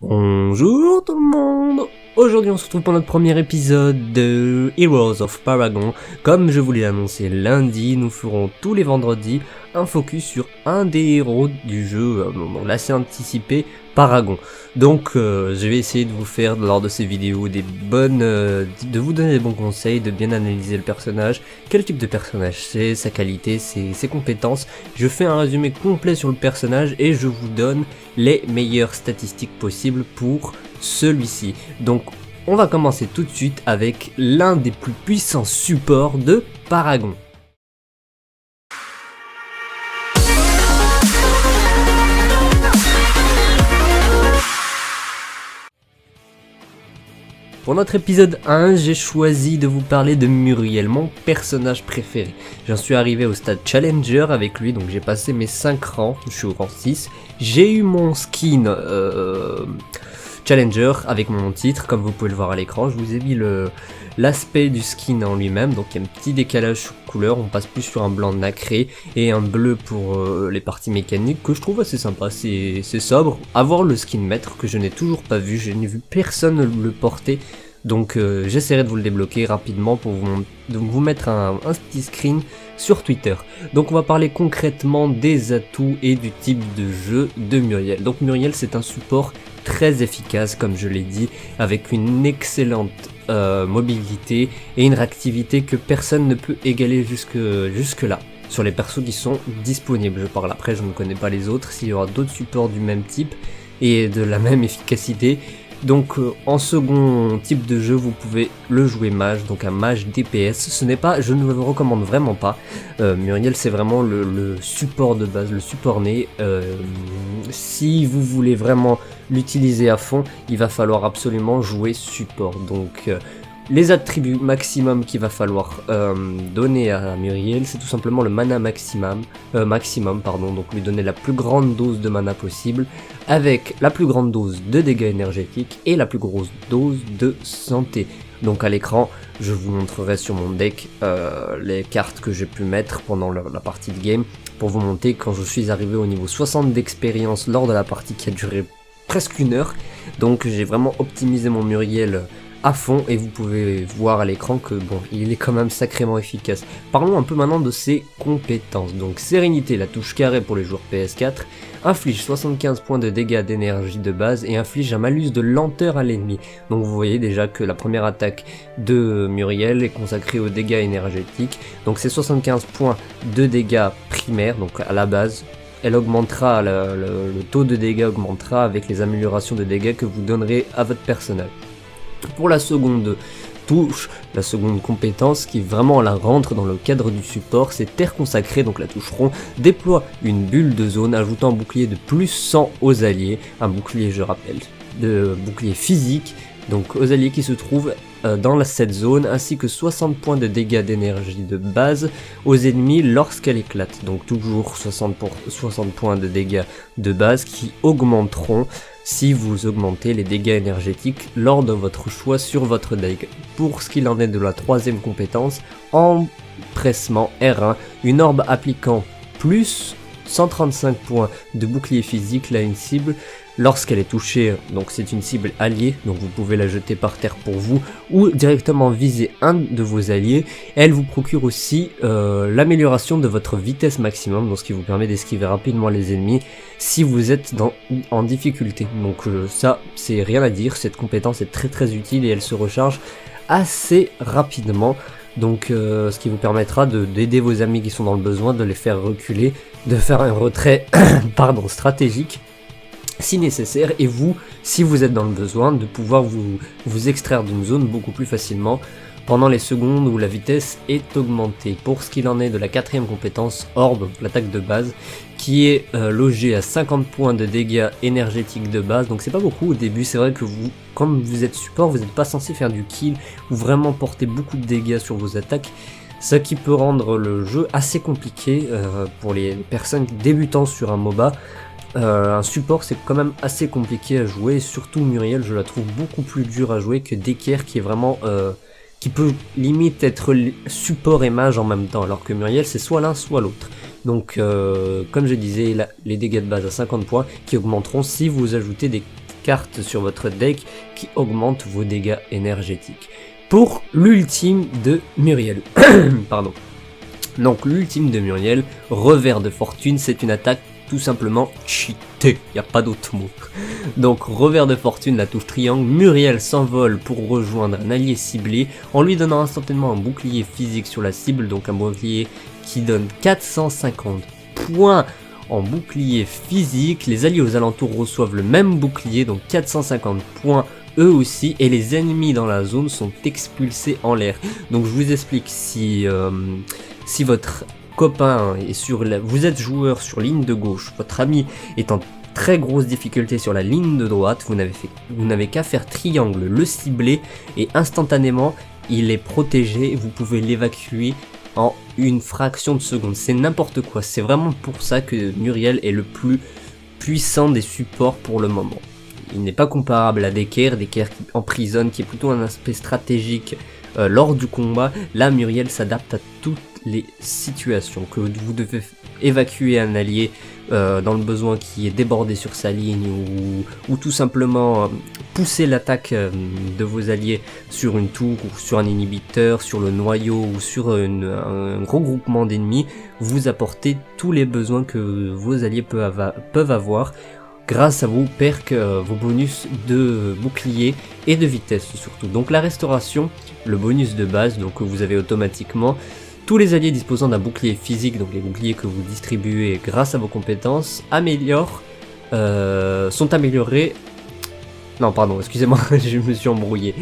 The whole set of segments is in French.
Bonjour tout le monde. Aujourd'hui on se retrouve pour notre premier épisode de Heroes of Paragon. Comme je vous l'ai annoncé lundi, nous ferons tous les vendredis un focus sur un des héros du jeu, l'assez anticipé Paragon. Donc je vais essayer de vous faire lors de ces vidéos de vous donner des bons conseils, de bien analyser le personnage, quel type de personnage c'est, sa qualité, ses compétences. Je fais un résumé complet sur le personnage et je vous donne les meilleures statistiques possibles pour celui-ci. Donc on va commencer tout de suite avec l'un des plus puissants supports de Paragon. Pour notre épisode 1, j'ai choisi de vous parler de Muriel, mon personnage préféré. J'en suis arrivé au stade Challenger avec lui, donc j'ai passé mes 5 rangs, je suis au rang 6. J'ai eu mon skin Challenger avec mon titre, comme vous pouvez le voir à l'écran. Je vous ai mis l'aspect du skin en lui-même, donc il y a un petit décalage sur couleur, on passe plus sur un blanc nacré et un bleu pour les parties mécaniques que je trouve assez sympa, c'est sobre. À voir le skin maître que je n'ai toujours pas vu, je n'ai vu personne le porter, donc j'essaierai de vous le débloquer rapidement pour vous mettre un petit screen sur Twitter. Donc on va parler concrètement des atouts et du type de jeu de Muriel. Donc Muriel, c'est un support très efficace comme je l'ai dit, avec une excellente mobilité et une réactivité que personne ne peut égaler jusque là sur les persos qui sont disponibles. Je parle après, je ne connais pas les autres, s'il y aura d'autres supports du même type et de la même efficacité. Donc en second type de jeu, vous pouvez le jouer mage, donc un mage DPS. Ce n'est pas, je ne vous le recommande vraiment pas. Muriel, c'est vraiment le support de base, le support né. Si vous voulez vraiment l'utiliser à fond, il va falloir absolument jouer support. Donc les attributs maximum qu'il va falloir donner à Muriel, c'est tout simplement le mana maximum, donc lui donner la plus grande dose de mana possible, avec la plus grande dose de dégâts énergétiques et la plus grosse dose de santé. Donc à l'écran, je vous montrerai sur mon deck les cartes que j'ai pu mettre pendant la partie de game, pour vous montrer quand je suis arrivé au niveau 60 d'expérience lors de la partie qui a duré presque 1 heure. Donc j'ai vraiment optimisé mon Muriel à fond et vous pouvez voir à l'écran que bon, il est quand même sacrément efficace. Parlons un peu maintenant de ses compétences. Donc Sérénité, la touche carré pour les joueurs PS4, inflige 75 points de dégâts d'énergie de base et inflige un malus de lenteur à l'ennemi. Donc vous voyez déjà que la première attaque de Muriel est consacrée aux dégâts énergétiques. Donc c'est 75 points de dégâts primaires, donc à la base. Elle augmentera, le taux de dégâts augmentera avec les améliorations de dégâts que vous donnerez à votre personnage. Pour la seconde touche, la seconde compétence qui vraiment la rentre dans le cadre du support, c'est Terre consacrée, donc la touche rond, déploie une bulle de zone ajoutant un bouclier de plus 100 aux alliés, un bouclier, je rappelle, de bouclier physique, donc aux alliés qui se trouvent dans cette zone, ainsi que 60 points de dégâts d'énergie de base aux ennemis lorsqu'elle éclate. Donc toujours 60 points de dégâts de base qui augmenteront si vous augmentez les dégâts énergétiques lors de votre choix sur votre deck. Pour ce qu'il en est de la troisième compétence, empressement R1, une orbe appliquant plus 135 points de bouclier physique là une cible lorsqu'elle est touchée, donc c'est une cible alliée, donc vous pouvez la jeter par terre pour vous ou directement viser un de vos alliés. Elle vous procure aussi l'amélioration de votre vitesse maximum, donc ce qui vous permet d'esquiver rapidement les ennemis si vous êtes en difficulté. Donc ça c'est rien à dire, cette compétence est très utile et elle se recharge assez rapidement. Donc ce qui vous permettra d'aider vos amis qui sont dans le besoin, de les faire reculer, de faire un retrait stratégique si nécessaire, et vous, si vous êtes dans le besoin, de pouvoir vous extraire d'une zone beaucoup plus facilement pendant les secondes où la vitesse est augmentée. Pour ce qu'il en est de la quatrième compétence, Orbe, l'attaque de base, qui est logée à 50 points de dégâts énergétiques de base, donc c'est pas beaucoup au début. C'est vrai que vous, comme vous êtes support, vous n'êtes pas censé faire du kill ou vraiment porter beaucoup de dégâts sur vos attaques, ce qui peut rendre le jeu assez compliqué pour les personnes débutant sur un MOBA. Un support c'est quand même assez compliqué à jouer, et surtout Muriel je la trouve beaucoup plus dure à jouer que Decker qui est vraiment qui peut limite être support et mage en même temps, alors que Muriel c'est soit l'un soit l'autre. Donc comme je disais, les dégâts de base à 50 points qui augmenteront si vous ajoutez des cartes sur votre deck qui augmentent vos dégâts énergétiques. Pour l'ultime de Muriel, pardon. Donc l'ultime de Muriel, revers de fortune, c'est une attaque tout simplement cheatée, il n'y a pas d'autre mot. Donc revers de fortune, la touche triangle, Muriel s'envole pour rejoindre un allié ciblé en lui donnant instantanément un bouclier physique sur la cible, donc un bouclier qui donne 450 points en bouclier physique. Les alliés aux alentours reçoivent le même bouclier, donc 450 points eux aussi, et les ennemis dans la zone sont expulsés en l'air. Donc je vous explique, si votre copain est vous êtes joueur sur ligne de gauche, votre ami est en très grosse difficulté sur la ligne de droite, vous n'avez qu'à faire triangle, le cibler, et instantanément il est protégé, vous pouvez l'évacuer en une fraction de seconde. C'est n'importe quoi, c'est vraiment pour ça que Muriel est le plus puissant des supports pour le moment. Il n'est pas comparable à Decker qui emprisonne, qui est plutôt un aspect stratégique lors du combat. Là, Muriel s'adapte à toutes les situations, que vous devez évacuer un allié dans le besoin qui est débordé sur sa ligne, ou tout simplement pousser l'attaque de vos alliés sur une tour ou sur un inhibiteur, sur le noyau ou sur un regroupement d'ennemis. Vous apportez tous les besoins que vos alliés peuvent avoir grâce à vos perks, vos bonus de bouclier et de vitesse surtout. Donc la restauration, le bonus de base, donc vous avez automatiquement. Tous les alliés disposant d'un bouclier physique, donc les boucliers que vous distribuez grâce à vos compétences, sont améliorés. Non, pardon, excusez-moi, je me suis embrouillé.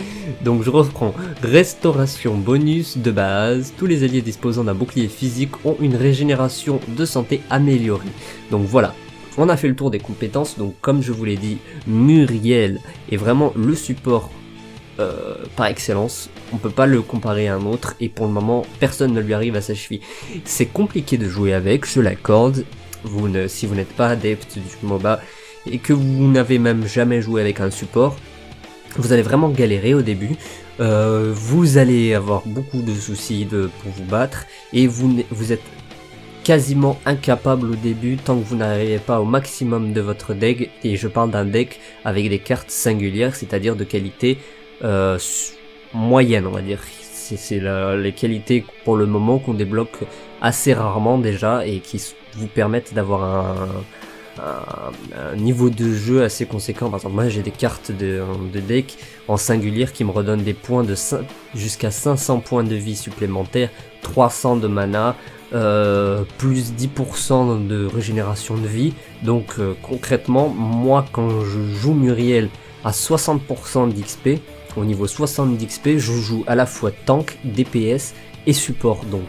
Donc je reprends. Restauration bonus de base. Tous les alliés disposant d'un bouclier physique ont une régénération de santé améliorée. Donc voilà. On a fait le tour des compétences, donc comme je vous l'ai dit, Muriel est vraiment le support par excellence. On peut pas le comparer à un autre, et pour le moment, personne ne lui arrive à sa cheville. C'est compliqué de jouer avec, je l'accorde. Si vous n'êtes pas adepte du MOBA, et que vous n'avez même jamais joué avec un support, vous allez vraiment galérer au début. Vous allez avoir beaucoup de soucis pour vous battre, et vous êtes quasiment incapable au début tant que vous n'arrivez pas au maximum de votre deck, et je parle d'un deck avec des cartes singulières, c'est-à-dire de qualité moyenne, on va dire. C'est les qualités pour le moment qu'on débloque assez rarement déjà, et qui vous permettent d'avoir un niveau de jeu assez conséquent. Par exemple, moi j'ai des cartes de deck en singulière qui me redonnent des points jusqu'à 500 points de vie supplémentaires, 300 de mana, plus 10% de régénération de vie. Donc concrètement, moi quand je joue Muriel à 60% d'XP, au niveau 60 d'XP, je joue à la fois tank, DPS et support. Donc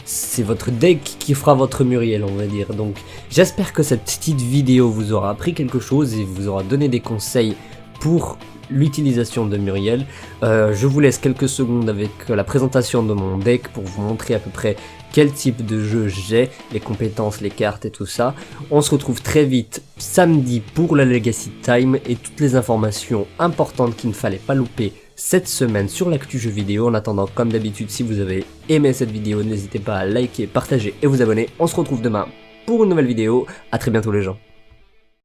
c'est votre deck qui fera votre Muriel, on va dire. Donc j'espère que cette petite vidéo vous aura appris quelque chose et vous aura donné des conseils pour l'utilisation de Muriel. Je vous laisse quelques secondes avec la présentation de mon deck pour vous montrer à peu près quel type de jeu j'ai, les compétences, les cartes et tout ça. On se retrouve très vite samedi pour la Legacy Time et toutes les informations importantes qu'il ne fallait pas louper cette semaine sur l'actu jeu vidéo. En attendant, comme d'habitude, si vous avez aimé cette vidéo, n'hésitez pas à liker, partager et vous abonner. On se retrouve demain pour une nouvelle vidéo. À très bientôt les gens.